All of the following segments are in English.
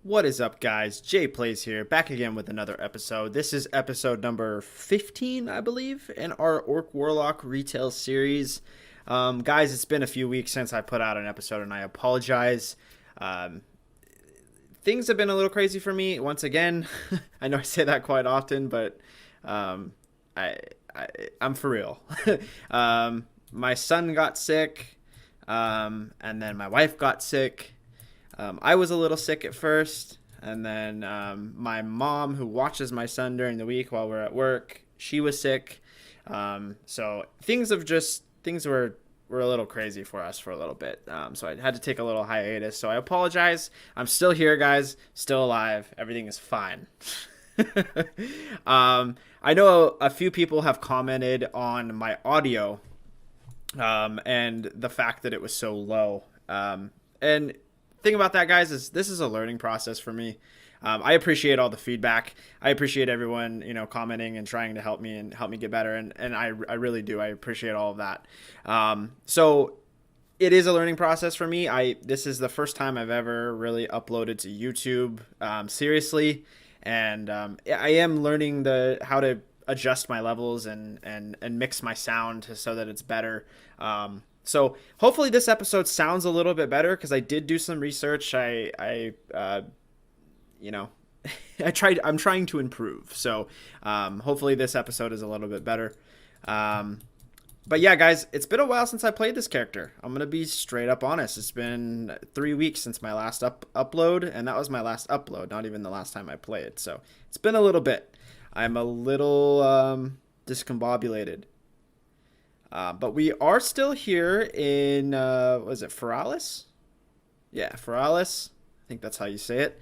What is up, guys? Jay Plays here, back again with another episode. This is episode number 15, I believe, in our Orc Warlock retail series. Guys, it's been a few weeks since I put out an episode, and I apologize. Um, Things have been a little crazy for me once again. I know I say that quite often, but um, I, I'm for real. My son got sick, and then my wife got sick. I was a little sick at first, and then my mom, who watches my son during the week while we're at work, she was sick. So things were a little crazy for us for a little bit. So I had to take a little hiatus. So I apologize. I'm still here, guys. Still alive. Everything is fine. I know a few people have commented on my audio, and the fact that it was so low. And thing about that, guys, is this is a learning process for me. I appreciate all the feedback. I appreciate everyone, commenting and trying to help me get better. And I really do. I appreciate all of that. So it is a learning process for me. This is the first time I've ever really uploaded to YouTube, seriously. And I am learning how to adjust my levels and mix my sound so that it's better. So hopefully this episode sounds a little bit better, because I did do some research. I'm trying to improve. So hopefully this episode is a little bit better. But yeah, guys, it's been a while since I played this character. I'm going to be straight up honest. It's been 3 weeks since my last upload, and that was my last upload, not even the last time I played. So it's been a little bit. I'm a little discombobulated. But we are still here in, was it Feralas? Yeah, Feralas. I think that's how you say it.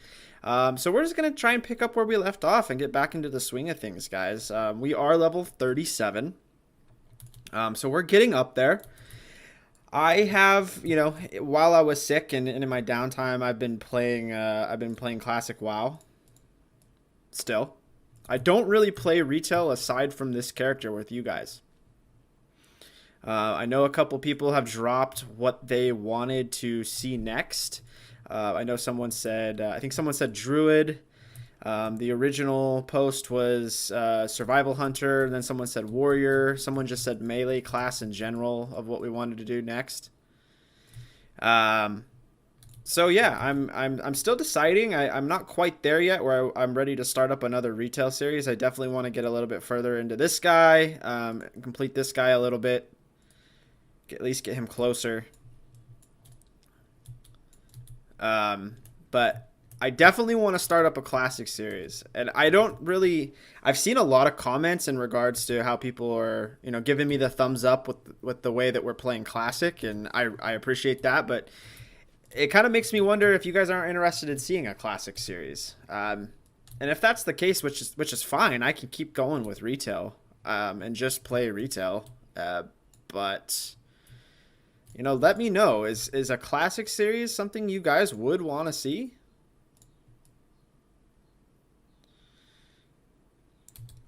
So we're just going to try and pick up where we left off and get back into the swing of things, guys. We are level 37. So we're getting up there. I have, while I was sick and in my downtime, I've been playing Classic WoW. Still. I don't really play retail aside from this character with you guys. I know a couple people have dropped what they wanted to see next. I know someone said, I think someone said Druid. The original post was Survival Hunter. Then someone said Warrior. Someone just said Melee class in general of what we wanted to do next. So yeah, I'm still deciding. I'm not quite there yet where I'm ready to start up another retail series. I definitely want to get a little bit further into this guy, complete this guy a little bit. At least get him closer. But I definitely want to start up a classic series. And I've seen a lot of comments in regards to how people are, giving me the thumbs up with the way that we're playing classic. And I appreciate that. But it kind of makes me wonder if you guys aren't interested in seeing a classic series. And if that's the case, which is fine, I can keep going with retail, and just play retail. But let me know. Is a classic series something you guys would want to see?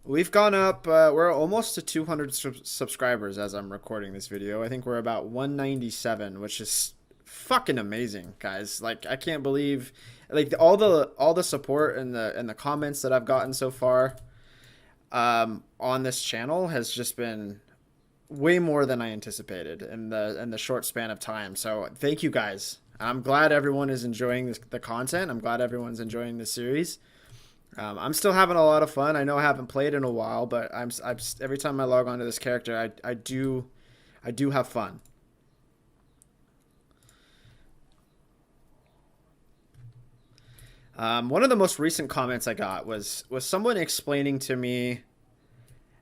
We've gone up, we're almost to 200 subscribers as I'm recording this video. I think we're about 197, which is fucking amazing, guys. Like, I can't believe, like, all the support and the comments that I've gotten so far on this channel has just been way more than I anticipated in the short span of time. So thank you, guys. I'm glad everyone is enjoying the content. I'm glad everyone's enjoying the series. I'm still having a lot of fun. I know I haven't played in a while, but I'm every time I log onto this character, I do have fun. One of the most recent comments I got was someone explaining to me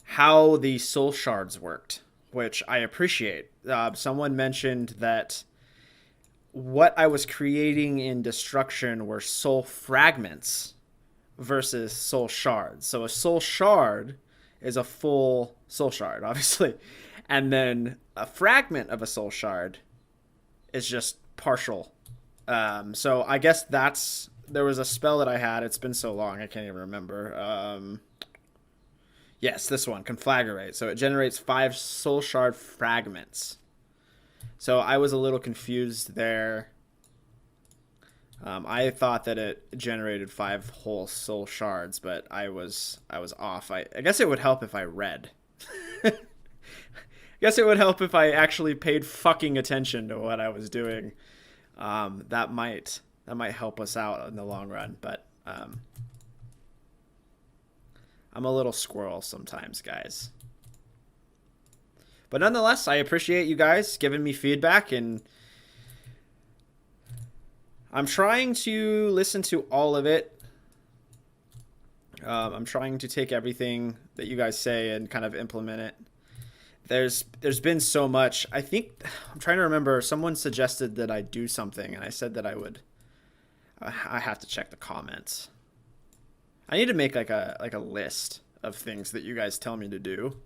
how the soul shards worked, which I appreciate. Someone mentioned that what I was creating in Destruction were soul fragments versus soul shards. So a soul shard is a full soul shard, obviously. And then a fragment of a soul shard is just partial. So I guess there was a spell that I had. It's been so long, I can't even remember. Yes, this one, Conflagrate. So it generates 5 soul shard fragments. So I was a little confused there. I thought that it generated 5 whole soul shards, but I was off. I guess it would help if I read. I guess it would help if I actually paid fucking attention to what I was doing. That might help us out in the long run. But I'm a little squirrel sometimes, guys. But nonetheless, I appreciate you guys giving me feedback, and I'm trying to listen to all of it. I'm trying to take everything that you guys say and kind of implement it. There's been so much. I think I'm trying to remember. Someone suggested that I do something, and I said that I would. I have to check the comments. I need to make like a list of things that you guys tell me to do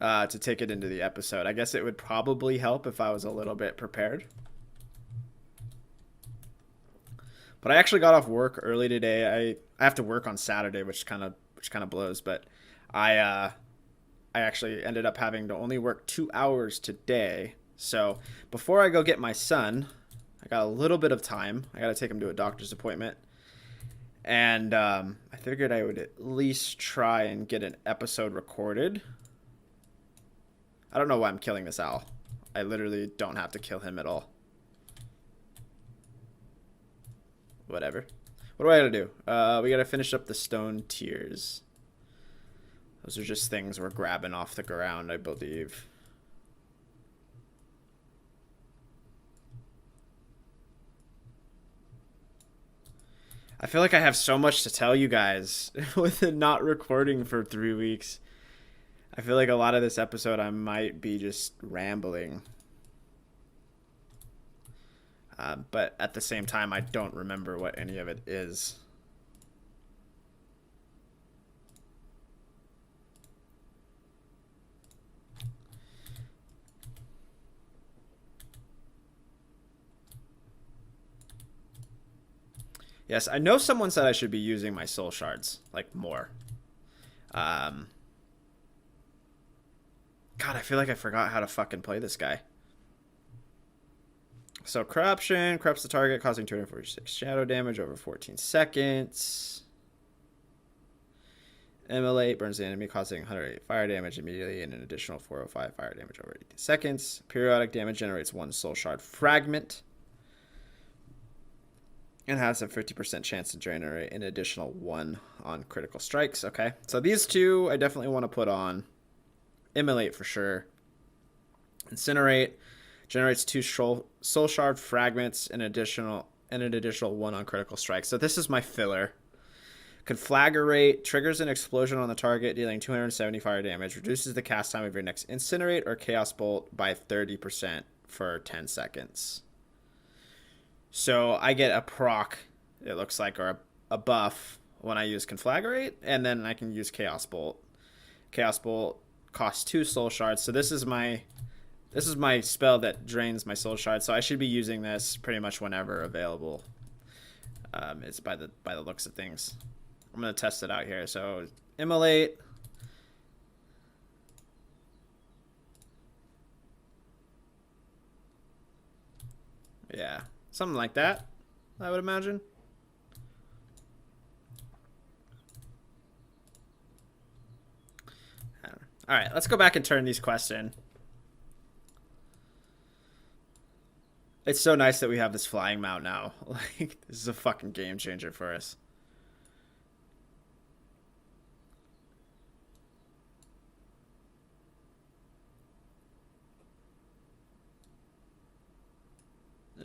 to take it into the episode. I guess it would probably help if I was a little bit prepared. But I actually got off work early today. I have to work on Saturday, which kind of blows. But I actually ended up having to only work 2 hours today. So before I go get my son, I got a little bit of time. I got to take him to a doctor's appointment. And I figured I would at least try and get an episode recorded. I don't know why I'm killing this owl. I literally don't have to kill him at all. Whatever. What do I gotta do? We gotta finish up the stone tiers. Those are just things we're grabbing off the ground, I believe. I feel like I have so much to tell you guys with it not recording for 3 weeks. I feel like a lot of this episode I might be just rambling. But at the same time, I don't remember what any of it is. Yes, I know someone said I should be using my soul shards, like, more. God, I feel like I forgot how to fucking play this guy. So corruption corrupts the target, causing 246 shadow damage over 14 seconds. Immolate burns the enemy, causing 108 fire damage immediately and an additional 405 fire damage over 18 seconds. Periodic damage generates 1 soul shard fragment. And has a 50% chance to generate an additional 1 on critical strikes. Okay, so these two I definitely want to put on. Immolate for sure. Incinerate generates 2 soul shard fragments and an additional 1 on critical strikes. So this is my filler. Conflagrate triggers an explosion on the target, dealing 270 fire damage. Reduces the cast time of your next Incinerate or Chaos Bolt by 30% for 10 seconds. So I get a proc, it looks like, or a buff when I use Conflagrate, and then I can use Chaos Bolt. Chaos Bolt costs 2 soul shards. So this is my spell that drains my soul shards. So I should be using this pretty much whenever available. It's by the looks of things. I'm gonna test it out here. So Immolate. Yeah, something like that, I would imagine. All right, let's go back and turn these quests in. It's so nice that we have this flying mount now. Like, this is a fucking game changer for us.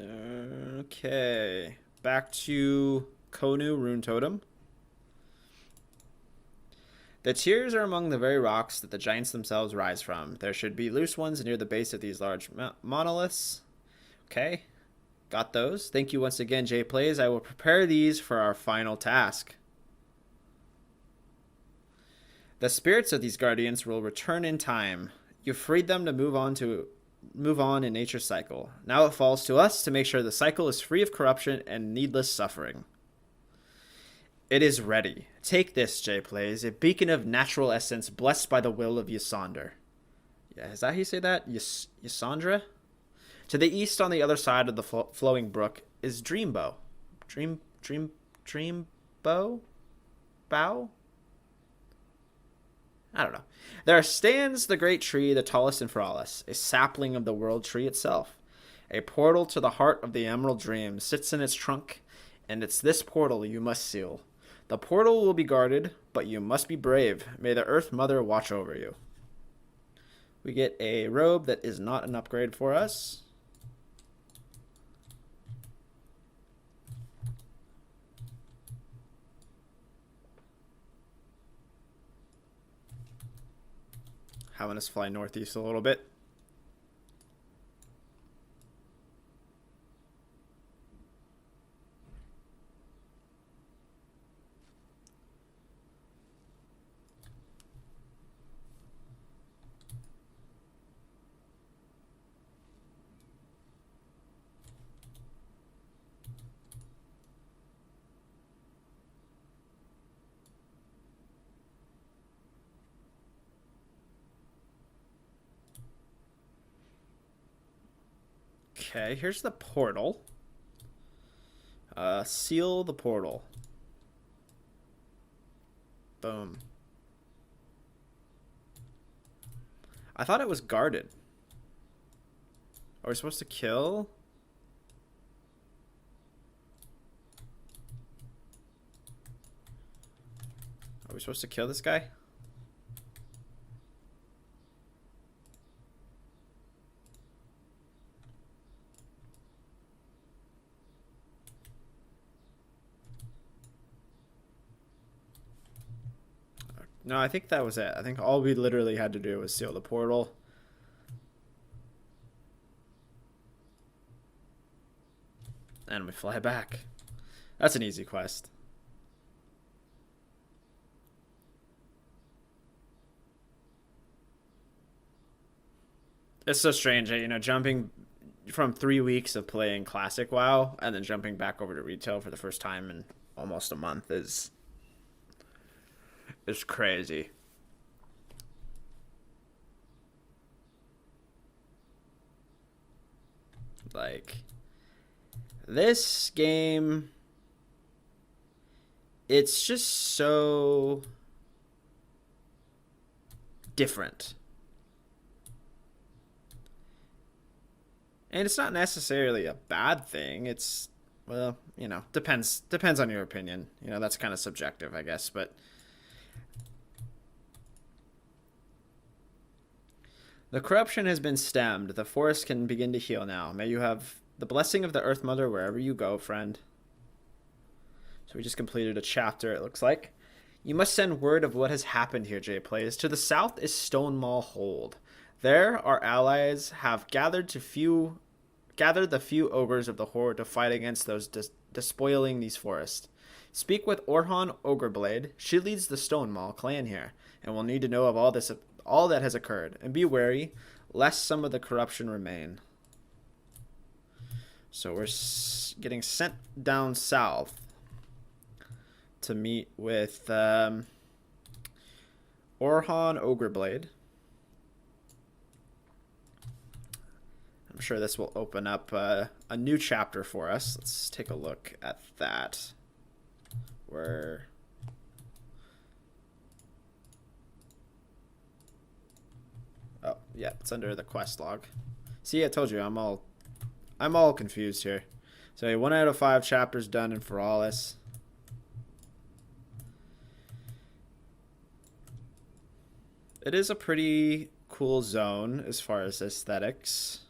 Okay, back to Konu Rune Totem. The tiers are among the very rocks that the giants themselves rise from. There should be loose ones near the base of these large monoliths. Okay, got those. Thank you once again, Jay Plays. I will prepare these for our final task. The spirits of these guardians will return in time. You freed them to move on in nature's cycle. Now it falls to us to make sure the cycle is free of corruption and needless suffering. It is ready. Take this, Jay Plays, a beacon of natural essence blessed by the will of Ysander. Yeah, is that how you say that? Ysandra? To the east on the other side of the flowing brook is Dreambow. Dream bow? Bow? I don't know. There stands the great tree, the tallest in Feralas, a sapling of the world tree itself. A portal to the heart of the emerald dream sits in its trunk, and it's this portal you must seal. The portal will be guarded, but you must be brave. May the Earth Mother watch over you. We get a robe that is not an upgrade for us. Having us fly northeast a little bit. Okay, here's the portal. Seal the portal. Boom. I thought it was guarded. Are we supposed to kill? Are we supposed to kill this guy? No, I think that was it. I think all we literally had to do was seal the portal. And we fly back. That's an easy quest. It's so strange, you know, jumping from 3 weeks of playing Classic WoW and then jumping back over to retail for the first time in almost a month is crazy. Like, this game, it's just so different. And it's not necessarily a bad thing. It's, well, you know, depends on your opinion. You know, that's kind of subjective, I guess, but the corruption has been stemmed. The forest can begin to heal now. May you have the blessing of the Earth Mother wherever you go, friend. So we just completed a chapter, it looks like. You must send word of what has happened here, Jay plays. To the south is Stonemall Hold. There, our allies have gathered the few ogres of the Horde to fight against those despoiling these forests. Speak with Orhan Ogreblade. She leads the Stonemall clan here, and will need to know of all that has occurred, and be wary lest some of the corruption remain. So we're getting sent down south to meet with Orhan Ogreblade. I'm sure this will open up a new chapter for us. Let's take a look at that. Oh, yeah, it's under the quest log. See, I told you, I'm all confused here. So 1 out of 5 chapters done in Feralas. It is a pretty cool zone as far as aesthetics.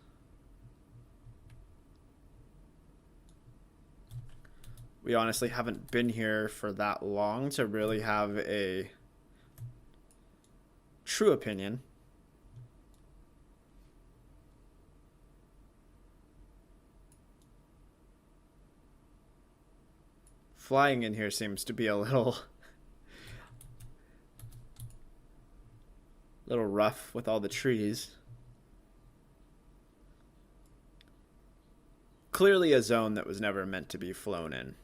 We honestly haven't been here for that long to really have a true opinion. Flying in here seems to be a little rough with all the trees. Clearly a zone that was never meant to be flown in.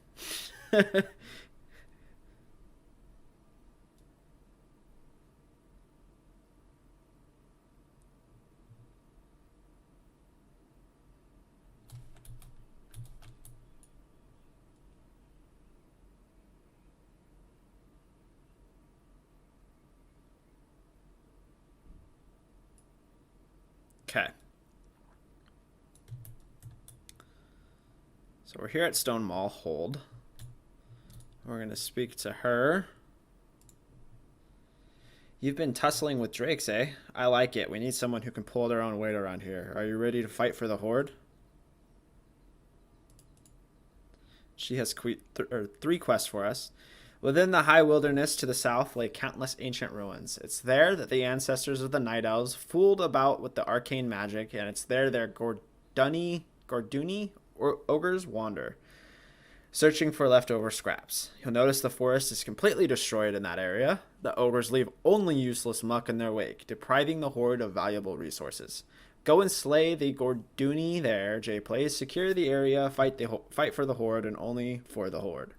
Okay. So we're here at Stonemall Hold. We're going to speak to her. You've been tussling with drakes, eh? I like it. We need someone who can pull their own weight around here. Are you ready to fight for the Horde? She has three quests for us. Within the high wilderness to the south lay countless ancient ruins. It's there that the ancestors of the Night Elves fooled about with the arcane magic, and it's there their Gorduni ogres wander, searching for leftover scraps. You'll notice the forest is completely destroyed in that area. The ogres leave only useless muck in their wake, depriving the Horde of valuable resources. Go and slay the Gorduni there, J plays. Secure the area, fight for the Horde, and only for the Horde.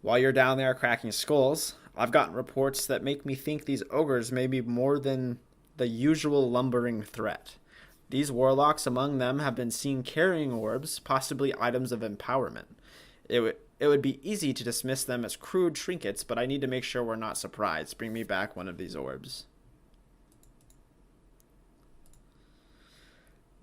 While you're down there cracking skulls, I've gotten reports that make me think these ogres may be more than the usual lumbering threat. These warlocks among them have been seen carrying orbs, possibly items of empowerment. It would be easy to dismiss them as crude trinkets, but I need to make sure we're not surprised. Bring me back one of these orbs.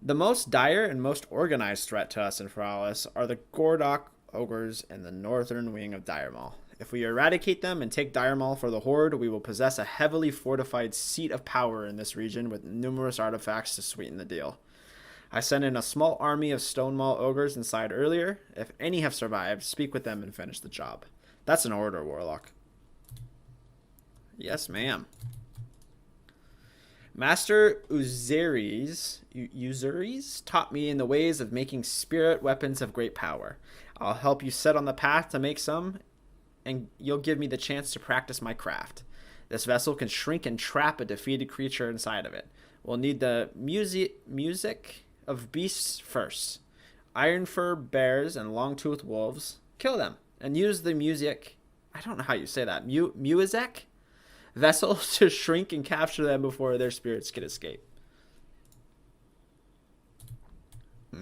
The most dire and most organized threat to us in Feralas are the Gordock ogres in the northern wing of Diremall. If we eradicate them and take Diremall for the Horde, we will possess a heavily fortified seat of power in this region with numerous artifacts to sweeten the deal. I sent in a small army of Stonemall ogres inside earlier. If any have survived, speak with them and finish the job. That's an order, Warlock. Yes, ma'am. Master Uzuris taught me in the ways of making spirit weapons of great power. I'll help you set on the path to make some, and you'll give me the chance to practice my craft. This vessel can shrink and trap a defeated creature inside of it. We'll need the music of beasts first. Iron fur bears and long-toothed wolves. Kill them, and use the music, I don't know how you say that, music vessel to shrink and capture them before their spirits can escape.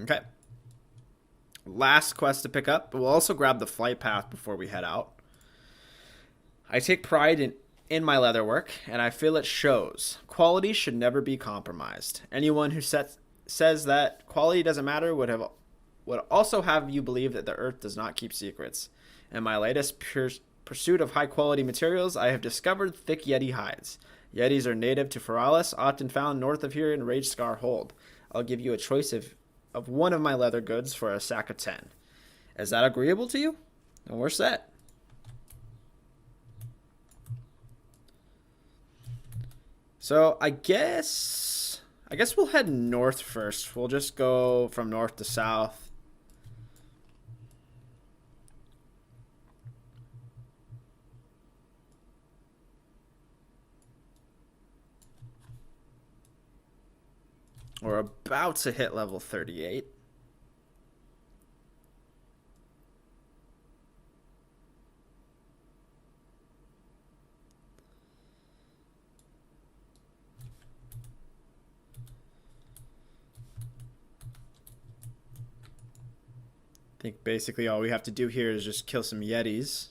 Okay. Last quest to pick up, but we'll also grab the flight path before we head out. I take pride in my leatherwork, and I feel it shows. Quality should never be compromised. Anyone who says that quality doesn't matter would also have you believe that the earth does not keep secrets. In my latest pursuit of high-quality materials, I have discovered thick Yeti hides. Yetis are native to Feralas, often found north of here in Rage Scar Hold. I'll give you a choice of one of my leather goods for a sack of 10. Is that agreeable to you? And we're set. So I guess we'll head north first. We'll just go from north to south. We're about to hit level 38. I think basically all we have to do here is just kill some Yetis.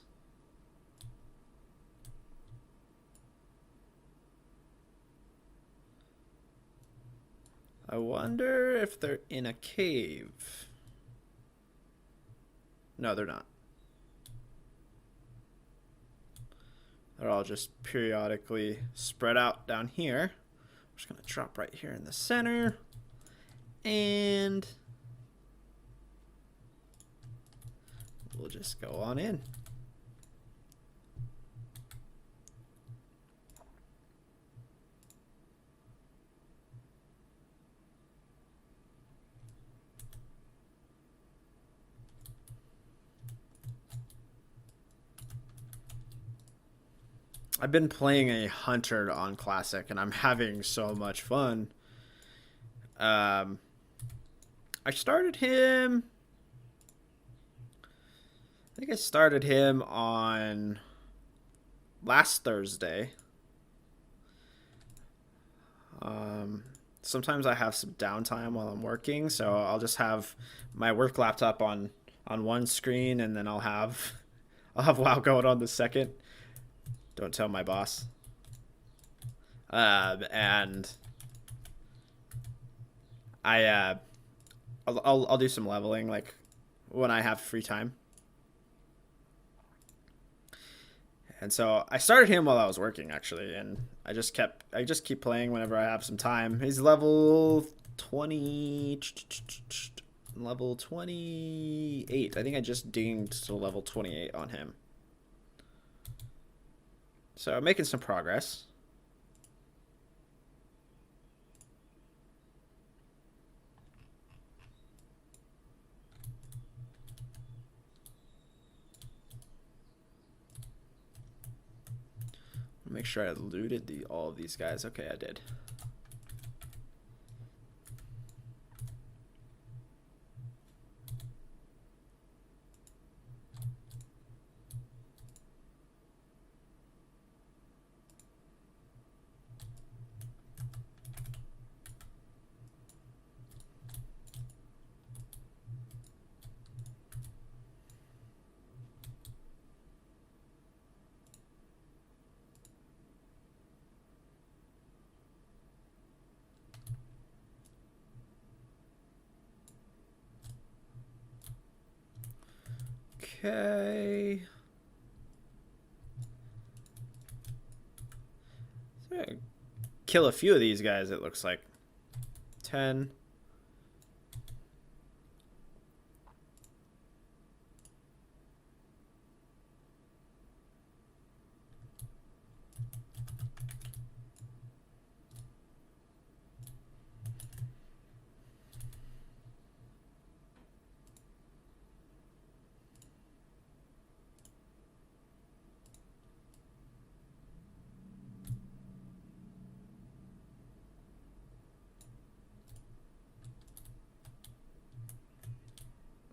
I wonder if they're in a cave. No, they're not. They're all just periodically spread out down here. I'm just going to drop right here in the center. And we'll just go on in. I've been playing a hunter on Classic, and I'm having so much fun. I started him... I think I started him on last Thursday. Sometimes I have some downtime while I'm working, so I'll just have my work laptop on one screen, and then I'll have WoW going on the second. Don't tell my boss. And I'll do some leveling like when I have free time. And so I started him while I was working actually, and I just keep playing whenever I have some time. He's level 20, level 28. I think I just dinged to level 28 on him. So I'm making some progress. Make sure I looted all of these guys. Okay, I did. Okay. So kill a few of these guys, it looks like. 10.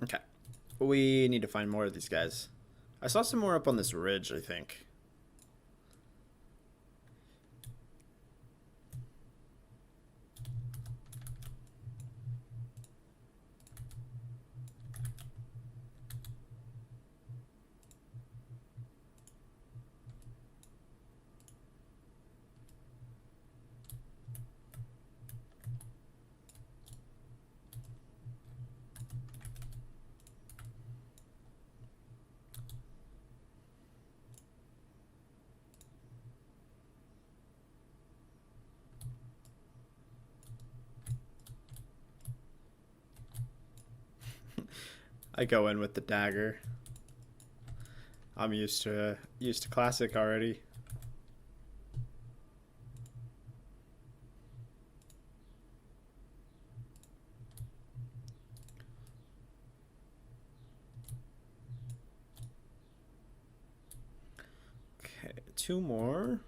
Okay. We need to find more of these guys. I saw some more up on this ridge, I think. I go in with the dagger. I'm used to classic already. Okay, 2 more.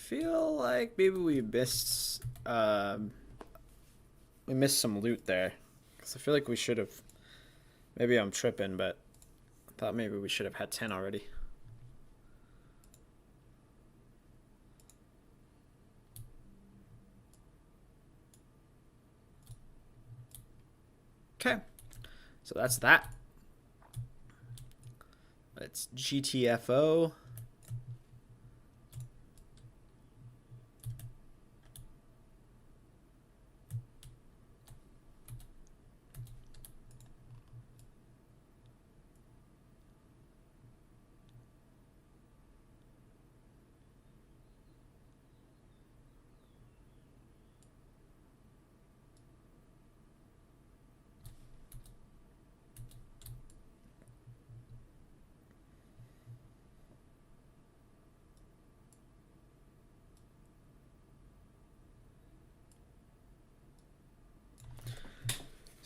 Feel like maybe we missed some loot there, because I feel like we should have. Maybe I'm tripping, but I thought maybe we should have had 10 already. Okay, so that's that. It's GTFO.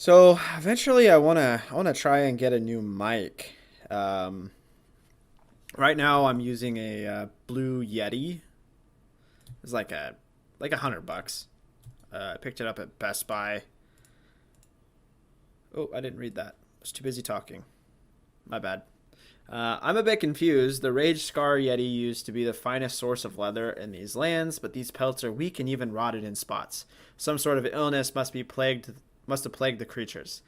So eventually, I wanna try and get a new mic. Um, right now, I'm using a Blue Yeti. It's like $100. I picked it up at Best Buy. Oh, I didn't read that. I was too busy talking. My bad. I'm a bit confused. The Rage Scar Yeti used to be the finest source of leather in these lands, but these pelts are weak and even rotted in spots. Some sort of illness must have plagued the creatures.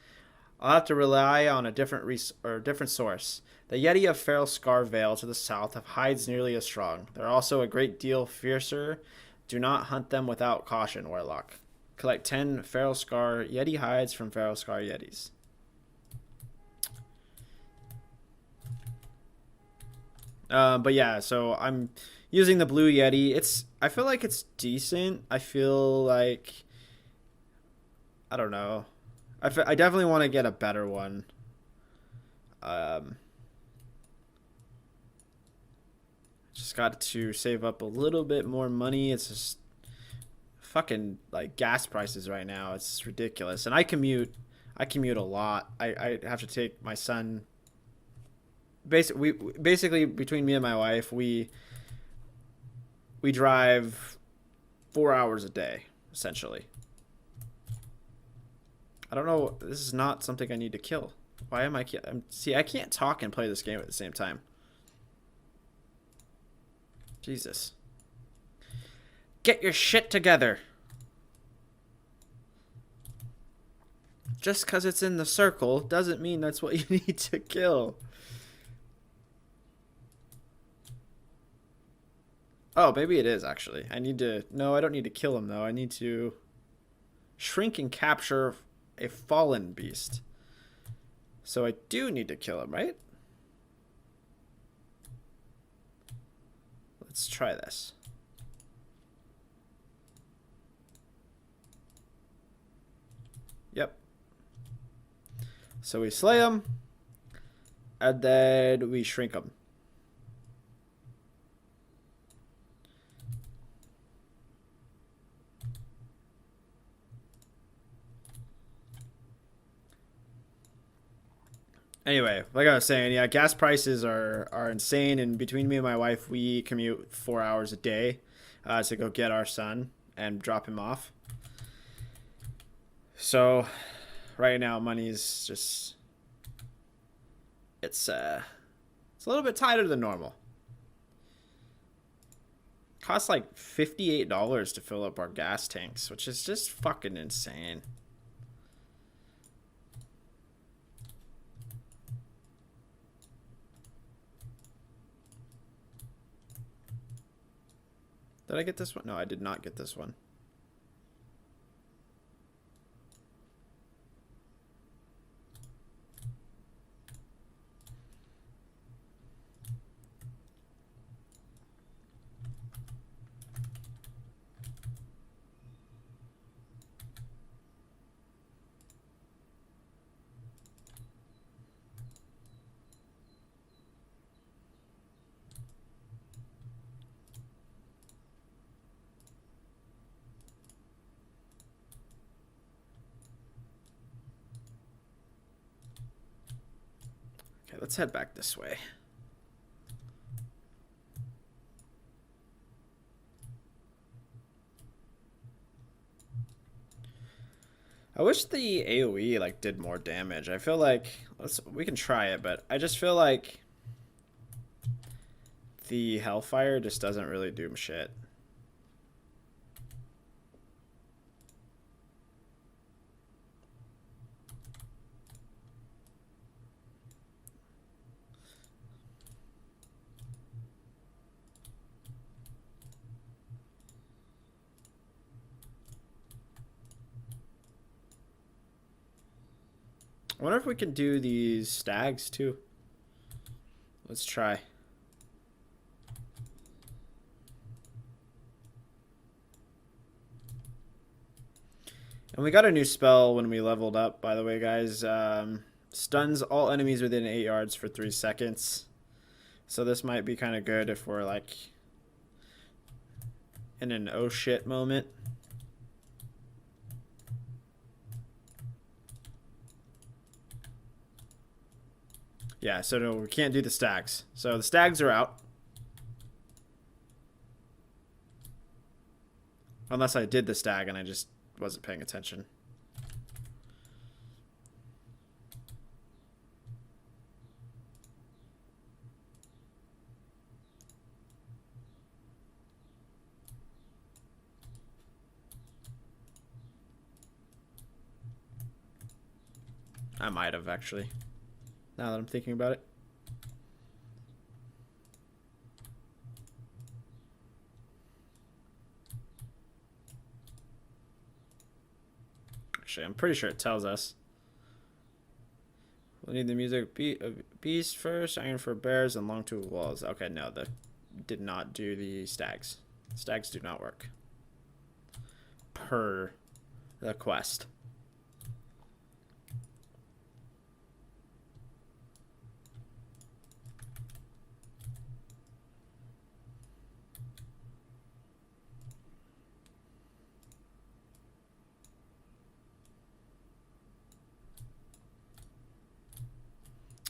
I'll have to rely on a different source. The Yeti of Feral Scar Vale to the south have hides nearly as strong. They're also a great deal fiercer. Do not hunt them without caution, Warlock. Collect 10 Feral Scar Yeti hides from Feral Scar Yetis. But yeah, so I'm using the Blue Yeti. I feel like it's decent. I feel like I don't know. I definitely want to get a better one. Um, just got to save up a little bit more money. It's just fucking like gas prices right now. It's ridiculous. And I commute. I commute a lot. I have to take my son. Basically between me and my wife, we drive 4 hours a day essentially. I don't know. This is not something I need to kill. Why am I? See, I can't talk and play this game at the same time. Jesus. Get your shit together. Just because it's in the circle doesn't mean that's what you need to kill. Oh, maybe it is actually. I need to. No, I don't need to kill him though. I need to shrink and capture a fallen beast. So I do need to kill him, right? Let's try this. Yep. So we slay him, and then we shrink him. Anyway, like I was saying, yeah, gas prices are insane, and between me and my wife, we commute 4 hours a day to go get our son and drop him off. So right now, money is just it's a little bit tighter than normal. It costs like $58 to fill up our gas tanks, which is just fucking insane. Did I get this one? No, I did not get this one. Okay, let's head back this way. I wish the AoE like did more damage. I feel like we can try it, but I just feel like the Hellfire just doesn't really do shit. I wonder if we can do these stags too. Let's try. And we got a new spell when we leveled up, by the way, guys. Stuns all enemies within 8 yards for 3 seconds. So this might be kind of good if we're like in an oh shit moment. Yeah, so no, we can't do the stags. So the stags are out. Unless I did the stag and I just wasn't paying attention. I might have, actually. Now that I'm thinking about it. Actually, I'm pretty sure it tells us. We'll need the music. Beast first, iron for bears, and long two walls. Okay, no, that did not do the stags. Stags do not work. Per the quest.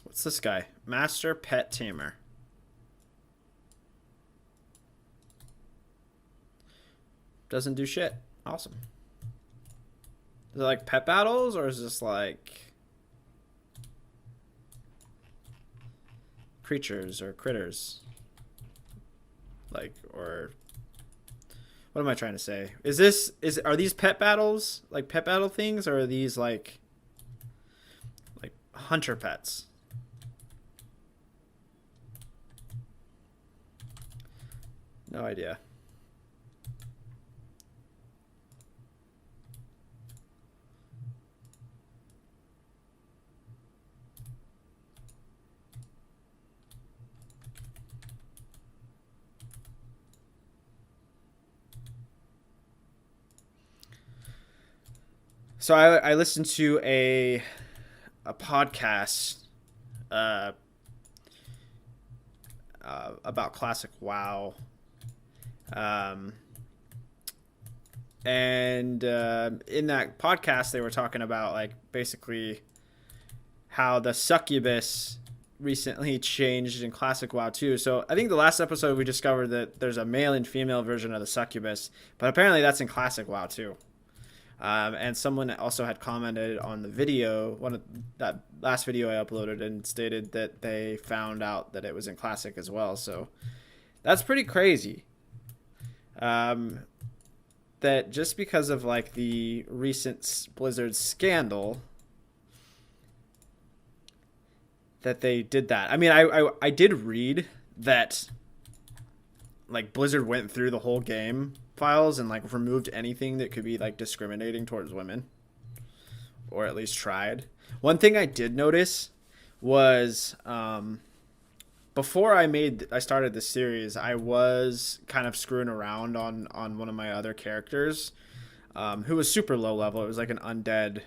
What's this guy? Master Pet Tamer. Doesn't do shit. Awesome. Is it like pet battles, or is this like creatures or critters? Like, or what am I trying to say? Are these pet battles, like pet battle things, or are these like hunter pets? No idea. So I listened to a podcast about classic WoW. And in that podcast, they were talking about like basically how the succubus recently changed in classic WoW too. So I think the last episode we discovered that there's a male and female version of the succubus, but apparently that's in classic WoW too. And someone also had commented on the video, that last video I uploaded, and stated that they found out that it was in classic as well. So that's pretty crazy. That just because of like the recent Blizzard scandal, that they did that. I mean, I did read that like Blizzard went through the whole game files and like removed anything that could be like discriminating towards women, or at least tried. One thing I did notice was before I started this series, I was kind of screwing around on one of my other characters, who was super low level. It was like an undead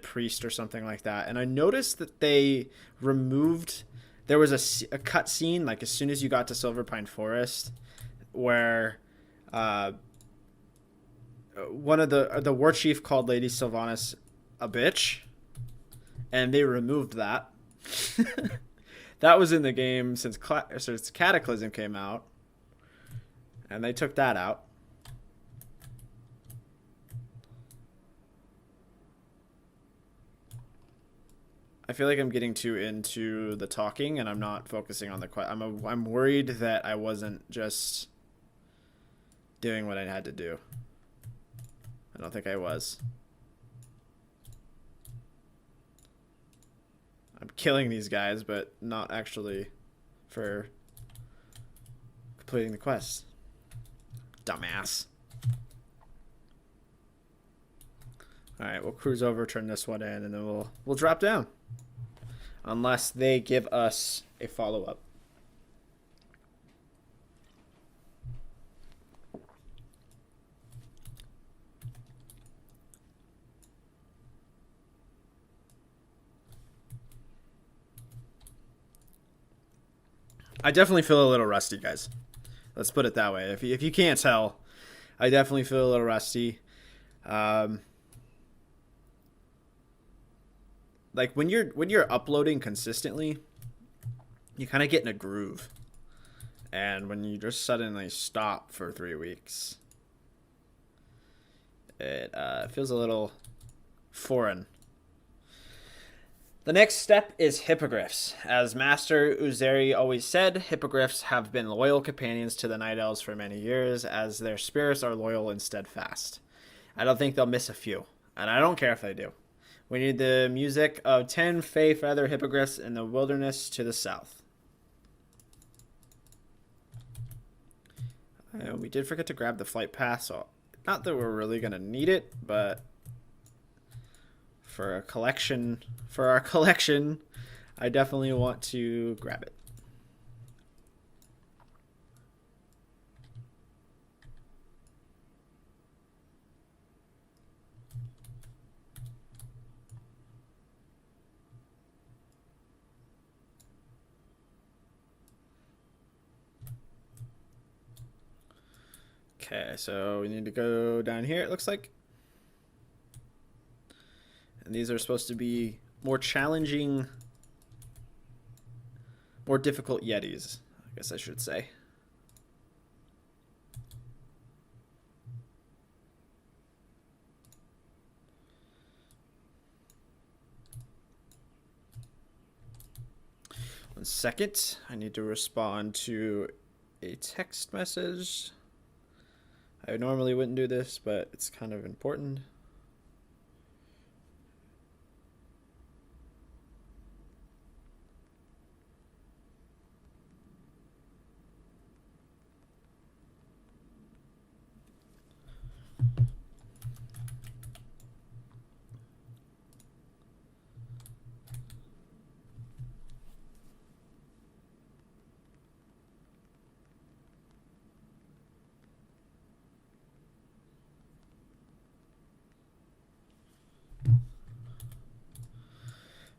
priest or something like that, and I noticed that they removed. There was a cut scene like as soon as you got to Silverpine Forest, where one of the war chief called Lady Sylvanas a bitch, and they removed that. That was in the game since Cataclysm came out, and they took that out. I feel like I'm getting too into the talking, and I'm not focusing on the I'm worried that I wasn't just doing what I had to do. I don't think I was. I'm killing these guys, but not actually for completing the quest. Dumbass. Alright, we'll cruise over, turn this one in, and then we'll drop down. Unless they give us a follow-up. I definitely feel a little rusty, guys. Let's put it that way. If you can't tell, I definitely feel a little rusty. like when you're uploading consistently, you kind of get in a groove. And when you just suddenly stop for 3 weeks, it feels a little foreign. The next step is hippogriffs. As Master Uzeri always said, hippogriffs have been loyal companions to the Night Elves for many years, as their spirits are loyal and steadfast. I don't think they'll miss a few, and I don't care if they do. We need the music of 10 Fey Feather hippogriffs in the wilderness to the south. We did forget to grab the flight path, so not that we're really going to need it, but for our collection, I definitely want to grab it. Okay, so we need to go down here, it looks like. And these are supposed to be more challenging, more difficult Yetis, I guess I should say. One second, I need to respond to a text message. I normally wouldn't do this, but it's kind of important.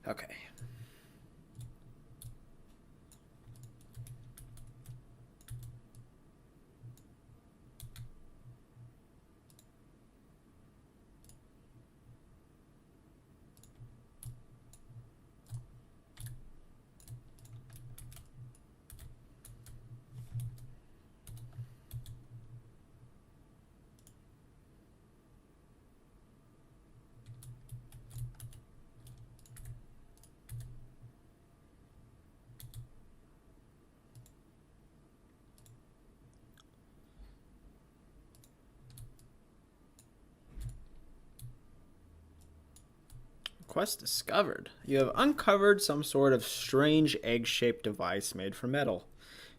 Okay. Quest discovered. You have uncovered some sort of strange egg-shaped device made from metal.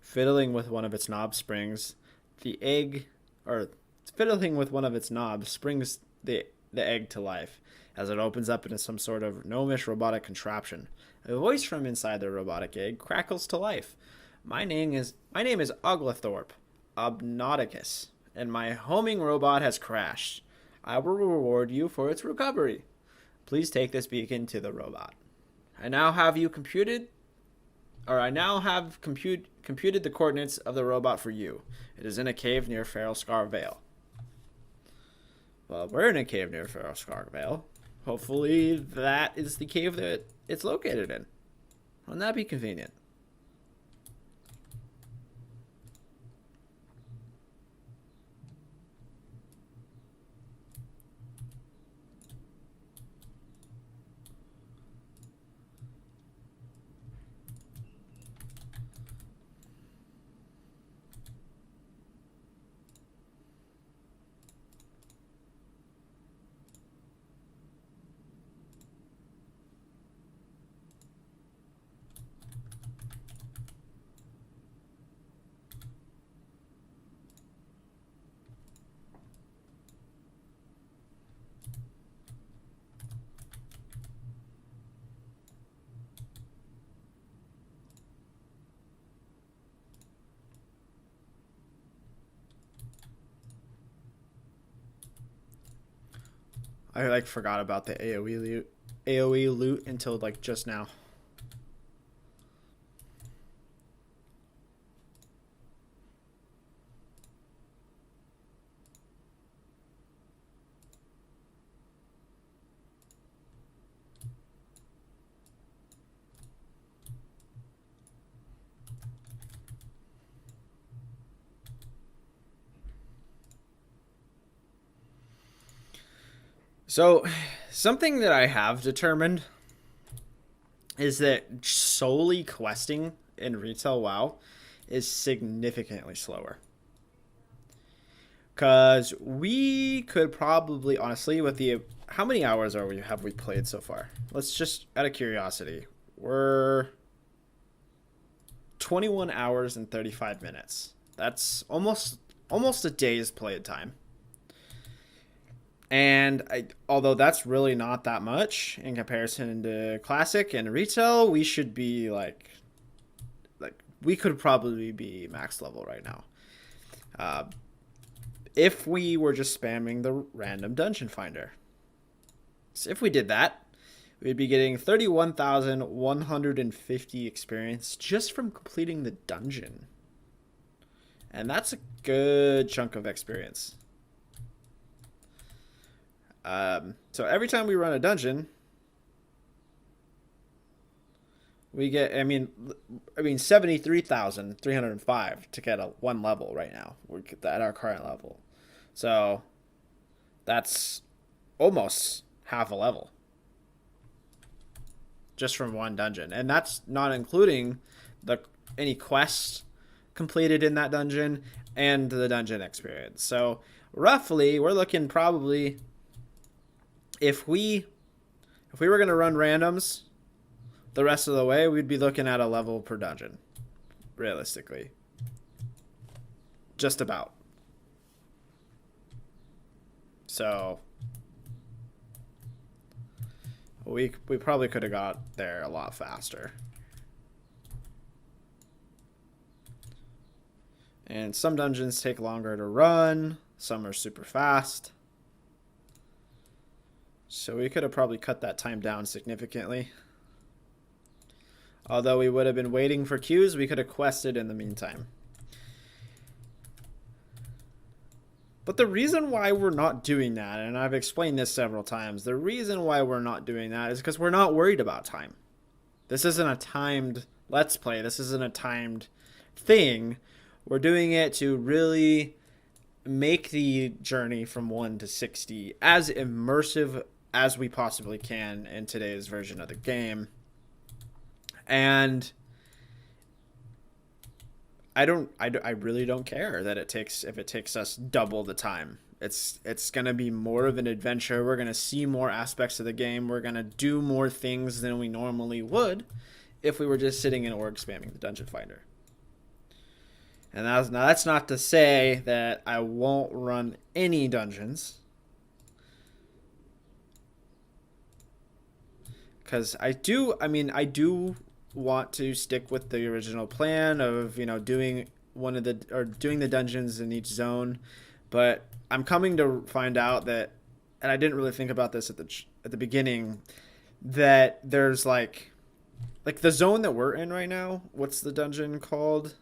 Fiddling with one of its knob springs, the egg, or fiddling with one of its knobs springs the egg to life as it opens up into some sort of gnomish robotic contraption. A voice from inside the robotic egg crackles to life. My name is Oglathorpe, Obnauticus, and my homing robot has crashed. I will reward you for its recovery. Please take this beacon to the robot. I now have computed the coordinates of the robot for you. It is in a cave near Feralas Vale. Well, we're in a cave near Feralas Vale. Hopefully that is the cave that it's located in. Wouldn't that be convenient? I forgot about the AoE loot until just now. So, something that I have determined is that solely questing in retail WoW is significantly slower. Because we could probably, honestly, with the how many hours have we played so far? Let's just out of curiosity, we're 21 hours and 35 minutes. That's almost a day's play time. And although that's really not that much in comparison to classic and retail, we should be like we could probably be max level right now. Uh, if we were just spamming the random dungeon finder. So if we did that, we'd be getting 31,150 experience just from completing the dungeon. And that's a good chunk of experience. So every time we run a dungeon, we get, I mean 73,305 to get a one level right now. We're at our current level. So that's almost half a level just from one dungeon. And that's not including any quests completed in that dungeon and the dungeon experience. So roughly, we're looking probably, if we were going to run randoms the rest of the way, we'd be looking at a level per dungeon, realistically. Just about. So we probably could have got there a lot faster. And some dungeons take longer to run, some are super fast. So we could have probably cut that time down significantly. Although we would have been waiting for queues, we could have quested in the meantime. But the reason why we're not doing that, and I've explained this several times, the reason why we're not doing that is because we're not worried about time. This isn't a timed Let's Play. This isn't a timed thing. We're doing it to really make the journey from 1 to 60 as immersive as we possibly can in today's version of the game. And I really don't care that if it takes us double the time. It's going to be more of an adventure. We're going to see more aspects of the game. We're going to do more things than we normally would if we were just sitting in org spamming the dungeon finder. And that's not to say that I won't run any dungeons. Because I do want to stick with the original plan of, doing doing the dungeons in each zone. But I'm coming to find out that, and I didn't really think about this at the beginning, that there's like the zone that we're in right now. What's the dungeon called?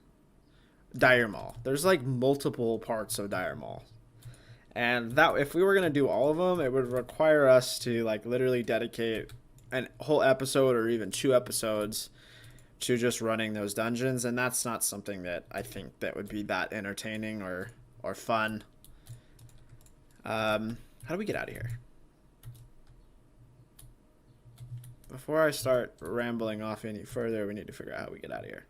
Dire Maul. There's like multiple parts of Dire Maul, and that if we were gonna do all of them, it would require us to like literally dedicate a whole episode or even 2 episodes to just running those dungeons, and that's not something that I think that would be that entertaining or fun. How do we get out of here? Before I start rambling off any further, we need to figure out how we get out of here.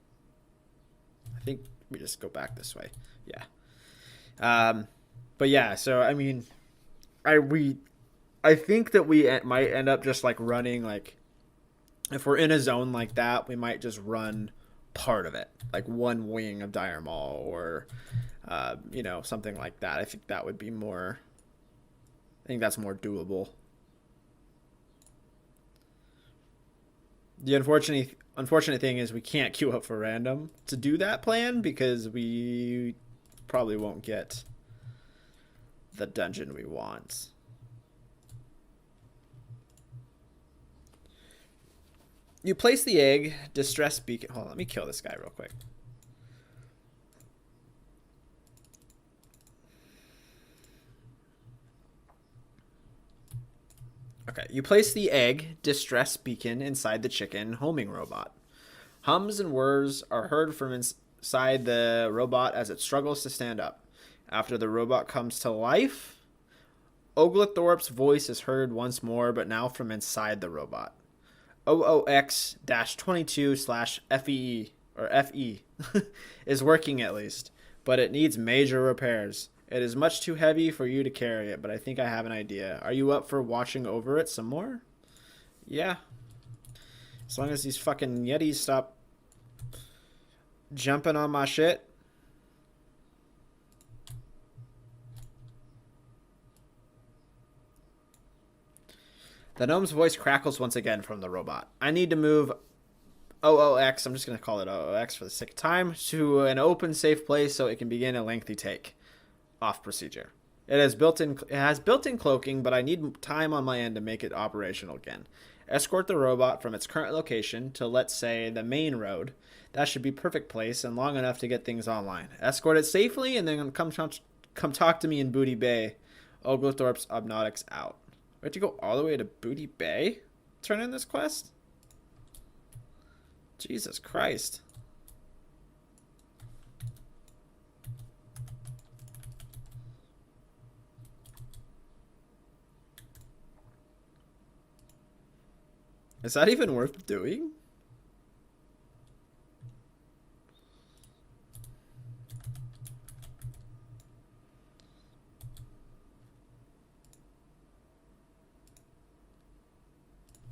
I think we just go back this way. Yeah. But yeah, so I mean, I think that we might end up just like running, like if we're in a zone like that, we might just run part of it, like one wing of Dire Maul or something like that. I think that would be more. I think that's more doable. The unfortunate thing is we can't queue up for random to do that plan because we probably won't get the dungeon we want. You place the egg, distress beacon. Hold on, let me kill this guy real quick. Okay, you place the egg, distress beacon, inside the chicken homing robot. Hums and whirs are heard from inside the robot as it struggles to stand up. After the robot comes to life, Oglethorpe's voice is heard once more, but now from inside the robot. OOX-22/FEE, or FE, is working at least, but it needs major repairs. It is much too heavy for you to carry it, but I think I have an idea. Are you up for watching over it some more? Yeah. As long as these fucking Yetis stop jumping on my shit. The gnome's voice crackles once again from the robot. I need to move OOX, I'm just going to call it OOX for the sake of time, to an open, safe place so it can begin a lengthy take. Off procedure. It has built-in cloaking, but I need time on my end to make it operational again. Escort the robot from its current location to, let's say, the main road. That should be perfect place and long enough to get things online. Escort it safely and then come talk to me in Booty Bay. Oglethorpe's Obnotics out. We have to go all the way to Booty Bay? Turn in this quest? Jesus Christ. Is that even worth doing?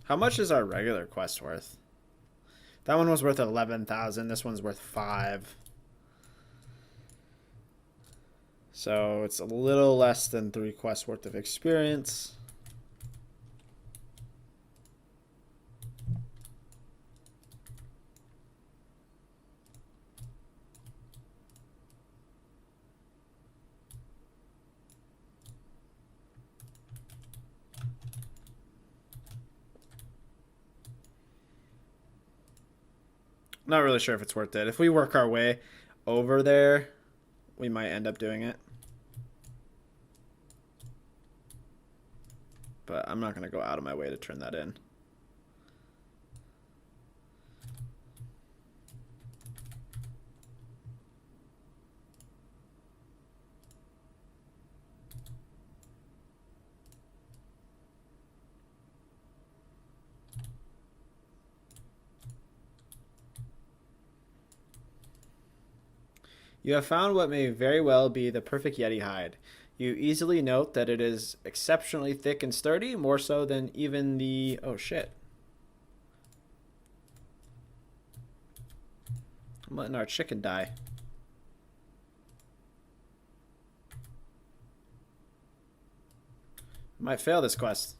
How much is our regular quest worth? That one was worth 11,000. This one's worth 5. So it's a little less than 3 quests worth of experience. Not really sure if it's worth it. If we work our way over there, we might end up doing it. But I'm not going to go out of my way to turn that in. You have found what may very well be the perfect Yeti hide. You easily note that it is exceptionally thick and sturdy, more so than even the... Oh, shit. I'm letting our chicken die. Might fail this quest.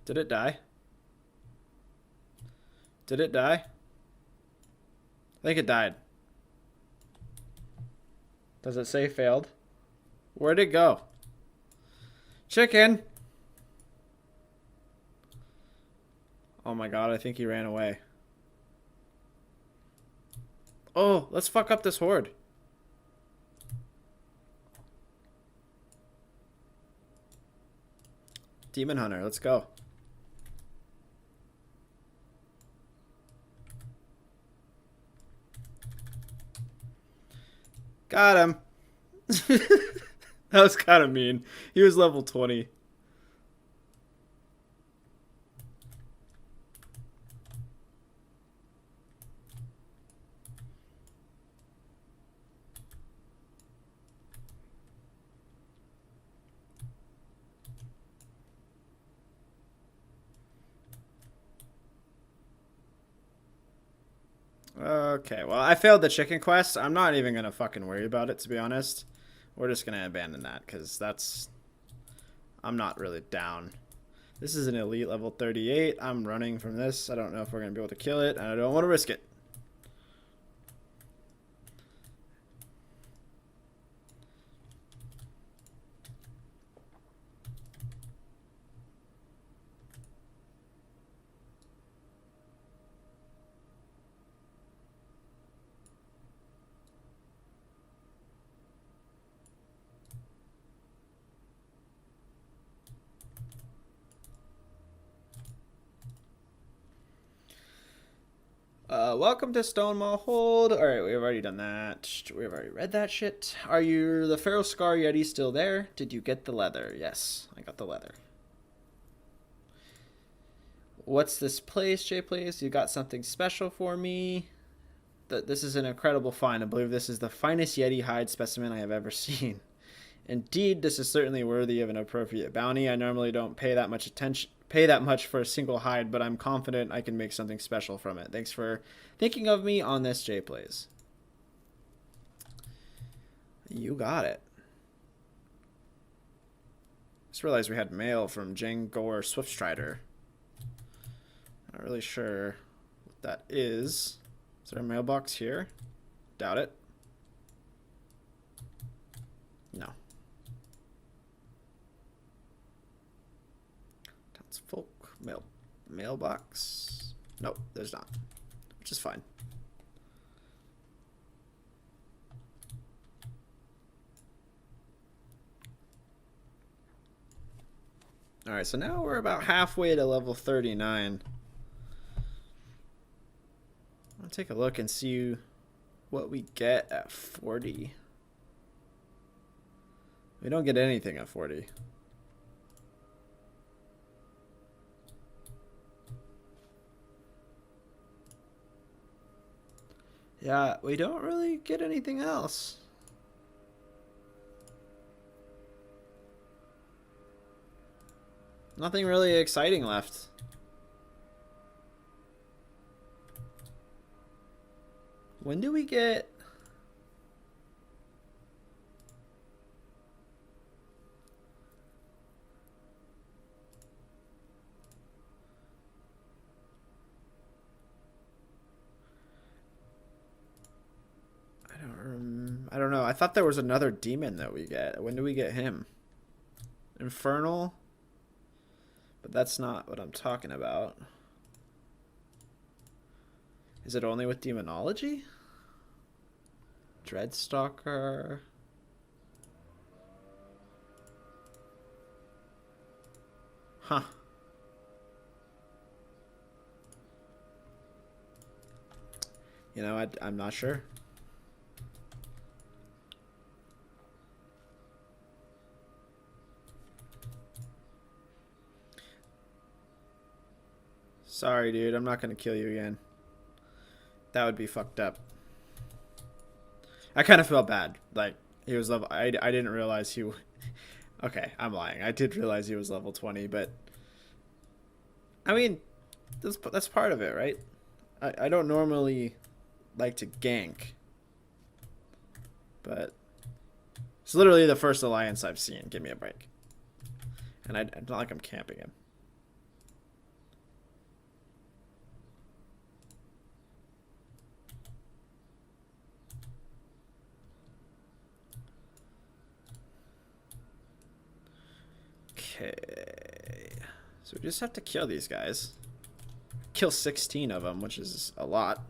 Did it die? Did it die? I think it died. Does it say failed? Where'd it go? Chicken! Oh my god, I think he ran away. Oh, let's fuck up this horde. Demon Hunter, let's go. Got him. That was kind of mean. He was level 20. Okay, well, I failed the chicken quest. I'm not even going to fucking worry about it, to be honest. We're just going to abandon that, because that's... I'm not really down. This is an elite level 38. I'm running from this. I don't know if we're going to be able to kill it, and I don't want to risk it. Welcome to Stonemall Hold. Alright, we've already done that. We've already read that shit. Are you the Pharaoh Scar Yeti still there? Did you get the leather? Yes, I got the leather. What's this place, J Place? You got something special for me? This is an incredible find. I believe this is the finest Yeti hide specimen I have ever seen. Indeed, this is certainly worthy of an appropriate bounty. I normally don't pay that much for a single hide, but I'm confident I can make something special from it. Thanks for thinking of me on this, J Plays. You got it. Just realized we had mail from Jangor Swiftstrider. Not really sure what that is. Is there a mailbox here? Doubt it. No. Folk mailbox. Nope, there's not, which is fine. All right, so now we're about halfway to level 39. I'll take a look and see what we get at 40. We don't get anything at 40. Yeah, we don't really get anything else. Nothing really exciting left. When do we get... I don't know. I thought there was another demon that we get. When do we get him? Infernal? But that's not what I'm talking about. Is it only with demonology? Dreadstalker. Huh. You know, I'm not sure. Sorry, dude. I'm not going to kill you again. That would be fucked up. I kind of felt bad. Like, he was level... I didn't realize he... Okay, I'm lying. I did realize he was level 20, but... I mean, that's part of it, right? I don't normally like to gank. But... It's literally the first alliance I've seen. Give me a break. And it's not like I'm camping him. Okay, so we just have to kill these guys. Kill 16 of them, which is a lot.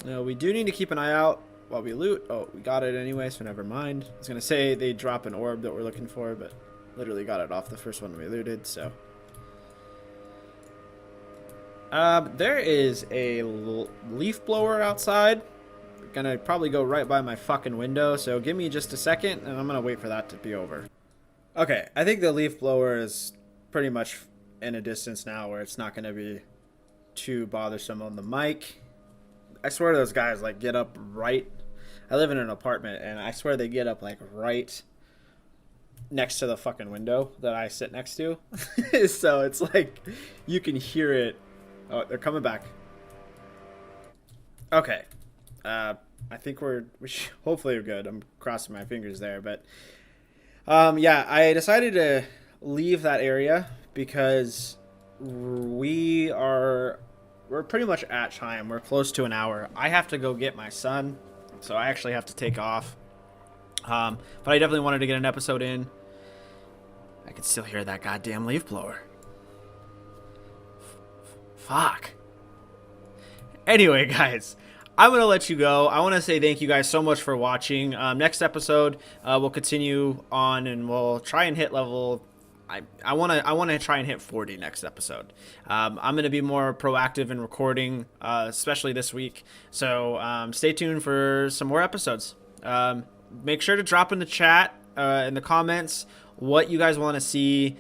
No, we do need to keep an eye out while we loot. Oh, we got it anyway, so never mind. I was going to say they drop an orb that we're looking for, but literally got it off the first one we looted, so. There is a leaf blower outside. Gonna probably go right by my fucking window, so give me just a second, and I'm going to wait for that to be over. Okay, I think the leaf blower is pretty much in a distance now where it's not going to be too bothersome on the mic. I swear those guys like get up right. I live in an apartment and I swear they get up like right next to the fucking window that I sit next to. So it's like you can hear it. Oh, they're coming back. Okay. I think hopefully we're good. I'm crossing my fingers there, but yeah, I decided to leave that area because we're pretty much at time. We're close to an hour. I have to go get my son, so I actually have to take off. But I definitely wanted to get an episode in. I can still hear that goddamn leaf blower. Fuck. Anyway, guys, I'm going to let you go. I want to say thank you guys so much for watching. Next episode, we'll continue on and we'll try and hit level... I want to try and hit 40 next episode. I'm going to be more proactive in recording, especially this week. So stay tuned for some more episodes. Make sure to drop in the chat, in the comments, what you guys want to see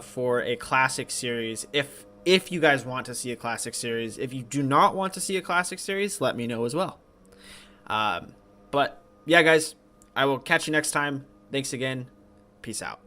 for a classic series. If you guys want to see a classic series. If you do not want to see a classic series, let me know as well. But yeah, guys, I will catch you next time. Thanks again. Peace out.